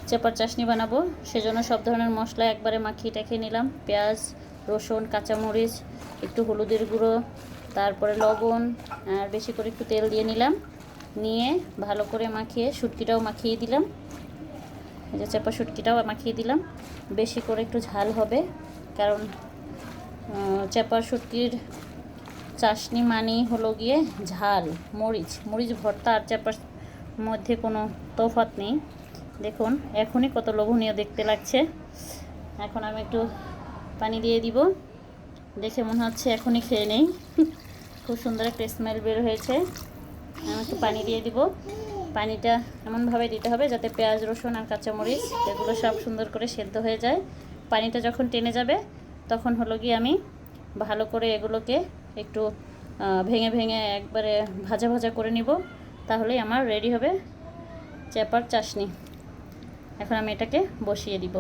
চেপার চাশনি বানাবো, সেজন্য সব ধরনের মশলা একবারে মাখিয়ে টাখিয়ে নিলাম। পেঁয়াজ, রসুন, কাঁচামরিচ, একটু হলুদের গুঁড়ো, তারপরে লবণ, আর বেশি করে একটু তেল দিয়ে নিলাম। নিয়ে ভালো করে মাখিয়ে শুটকিটাও মাখিয়ে দিলাম। এই যে চেপা শুটকিটাও মাখিয়ে দিলাম। বেশি করে একটু ঝাল হবে, কারণ চেপা শুটকির চাশনি মানেই হলো গিয়ে ঝাল। মরিচ ভর্তা আর চেপার মধ্যে কোনো তফাৎ নেই। দেখুন এখনই কত লোভনীয় দেখতে লাগছে। এখন আমি একটু পানি দিয়ে দিব। দেখে মনে হচ্ছে এখনই খেয়ে নেই। খুব সুন্দর একটা স্মেল বের হয়েছে। আমি একটু পানি দিয়ে দিব। পানিটা এমনভাবে দিতে হবে যাতে পেঁয়াজ, রসুন আর কাঁচামরিচ এগুলো সব সুন্দর করে সেদ্ধ হয়ে যায়। পানিটা যখন টেনে যাবে তখন হলো গিয়ে আমি ভালো করে এগুলোকে একটু ভেঙে ভেঙে একবারে ভাজা ভাজা করে নিব। তাহলেই আমার রেডি হবে চেপার চাশনি। এখন আমি এটাকে বসিয়ে দিব।